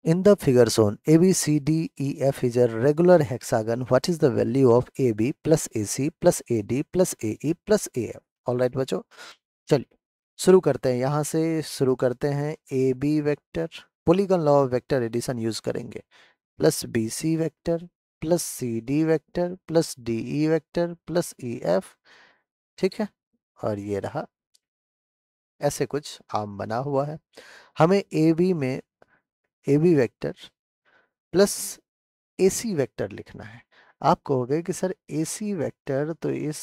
In the figure shown, ABCDEF is a regular hexagon. What is the value of AB plus AC plus AD plus AE plus AF? All right बच्चों, चलिए शुरू करते हैं। यहाँ से शुरू करते हैं। AB vector, polygon law of vector addition use करेंगे, plus BC vector plus CD vector plus DE vector plus EF। ठीक है, और ये रहा, ऐसे कुछ आम बना हुआ है। हमें AB में AB vector plus AC vector लिखना है। आप कहोगे कि सर AC वेक्टर तो इस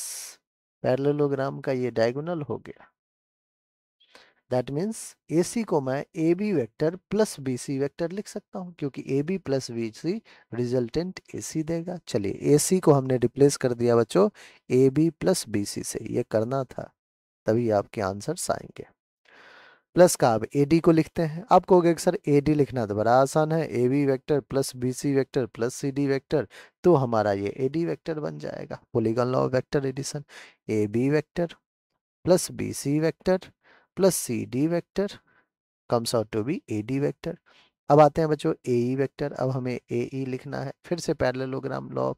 पैरेललोग्राम का ये डायगोनल हो गया, दैट मीन्स AC को मैं AB vector plus BC vector लिख सकता हूँ, क्योंकि AB plus BC resultant AC देगा। चलिए AC को हमने रिप्लेस कर दिया बच्चों AB प्लस BC से, ये करना था, तभी आपके आंसर्स आएंगे। प्लस का अब AD को लिखते हैं। आप कहोगे कि सर AD लिखना तो बड़ा आसान है, AB vector plus BC vector plus CD vector, तो हमारा ये AD वेक्टर बन जाएगा। Polygon law of vector addition, AB vector plus BC vector plus CD vector comes out to be AD vector. अब आते हैं बच्चों AE वेक्टर। अब हमें AE लिखना है, फिर से पैरेललोग्राम लॉ ऑफ,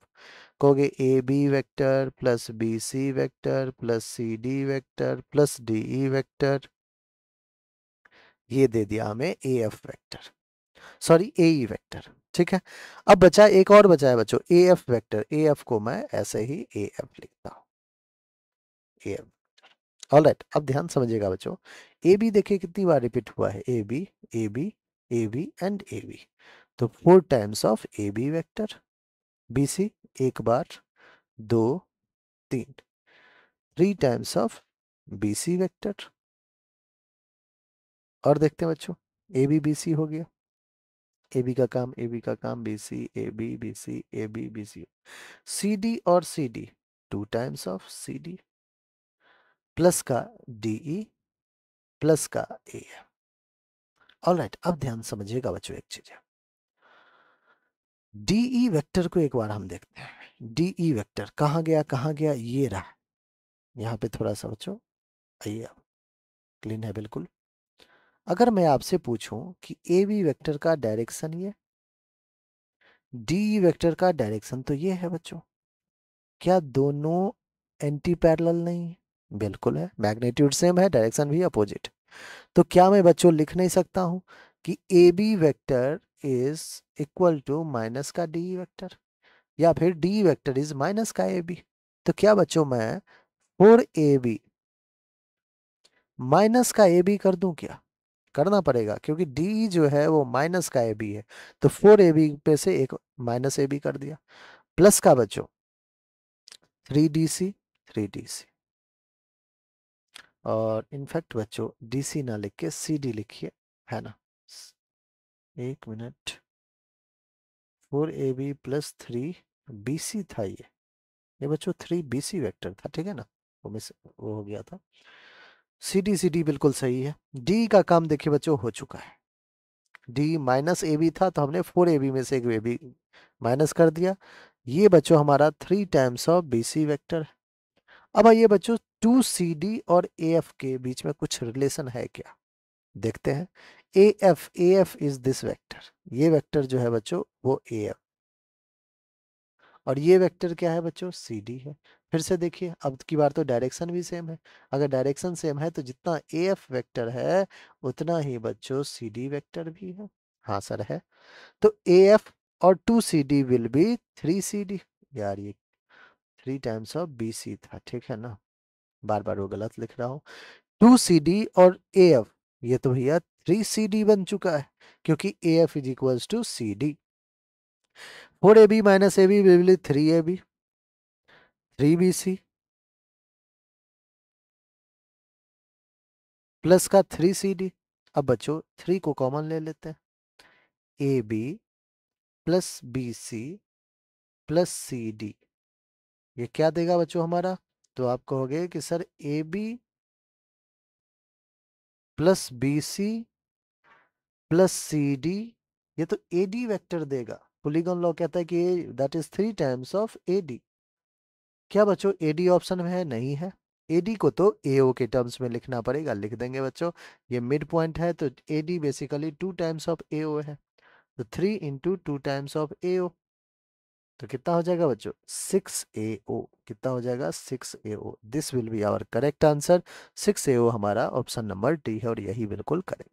कहोगे AB vector plus BC vector plus CD vector plus DE vector, ये दे दिया हमें AF vector, sorry AE vector. ठीक है, अब बचा एक और बचा है बच्चों AF वेक्टर। AF को मैं ऐसे ही AF लिखता हूँ, AF। ऑलराइट, अब ध्यान समझिएगा बच्चों, AB देखिए कितनी बार रिपीट हुआ है, AB AB AB and AB, तो 4 times of AB vector. BC एक बार, 2 3, 3 टाइम्स ऑफ BC वेक्टर। और देखते हैं बच्चों, AB BC हो गया, AB का काम AB का काम, BC AB BC AB BC। CD और CD 2 times of CD, plus का DE प्लस का AF। ऑलराइट, अब ध्यान समझिएगा बच्चों एक चीज है, DE वेक्टर को एक बार हम देखते हैं। DE वेक्टर कहाँ गया कहाँ गया, ये रहा, यहाँ पे थोड़ा सा बच्चों आइए, अब क्लीन है बिल्कुल। अगर मैं आपसे पूछूं कि AB वेक्टर का डायरेक्शन ये, DE वेक्टर का डायरेक्शन तो ये है बच्चों, क्या दोनों एंटी पैरेलल नहीं है? बिल्कुल है, मैग्नीट्यूड सेम है, डायरेक्शन भी अपोजिट। तो क्या मैं बच्चों लिख नहीं सकता हूं कि AB vector is equal to minus का DE वेक्टर, या फिर DE वेक्टर इज माइनस का AB? तो क्या बच्चों मैं 4AB माइनस का AB कर दूं क्या? करना पड़ेगा, क्योंकि DE जो है वो माइनस का AB है, तो 4AB पे से एक माइनस AB कर दिया, प्लस का बच्चों 3DC 3DC, और इनफैक्ट बच्चों DC ना लिख के CD लिखिए, है ना। एक मिनट, 4AB प्लस 3BC था ये बच्चों 3BC वेक्टर था, ठीक है ना, वो मिस वो हो गया था। CD बिल्कुल सही है। D का काम देखिए बच्चों हो चुका है, D माइनस AB था, तो हमने 4AB में से एक AB माइनस कर दिया, ये बच्चों हमारा 3 टाइम्स ऑफ BC वेक्टर है। अब आइए बच्चों 2CD और AF के बीच में कुछ रिलेशन है क्या, देखते हैं। AF इज दिस वेक्टर, ये वेक्टर जो है बच्चों वो AF, और ये वेक्टर क्या है बच्चों, CD है। फिर से देखिए, अब की बार तो डायरेक्शन भी सेम है, अगर डायरेक्शन सेम है तो जितना AF वेक्टर है उतना ही बच्चों CD वेक्टर भी है। हाँ सर है, तो AF और 2CD विल बी 3CD। यार ये 3 टाइम्स ऑफ BC था, ठीक है ना, बार बार वो गलत लिख रहा हूँ। 2CD और AF, ये तो भैया 3CD बन चुका है, क्योंकि AF is equals to CD। 4AB minus AB will be 3AB 3BC plus का 3CD। अब बच्चों 3 को कॉमन ले लेते हैं, AB plus BC plus CD, ये क्या देगा बच्चों हमारा, तो आप कहोगे कि sir AB plus BC plus CD, ये तो AD वेक्टर देगा। पॉलीगॉन लॉ कहता है कि that is 3 times of AD। क्या बच्चों AD ऑप्शन में है? नहीं है। AD को तो AO के टर्म्स में लिखना पड़ेगा, लिख देंगे बच्चों, ये मिड पॉइंट है, तो AD basically 2 times of AO है, तो 3 इंटू 2 टाइम्स ऑफ AO, तो कितना हो जाएगा बच्चों 6AO। कितना हो जाएगा 6AO। This will be our correct answer. 6AO हमारा ऑप्शन नंबर डी है और यही बिल्कुल करेक्ट।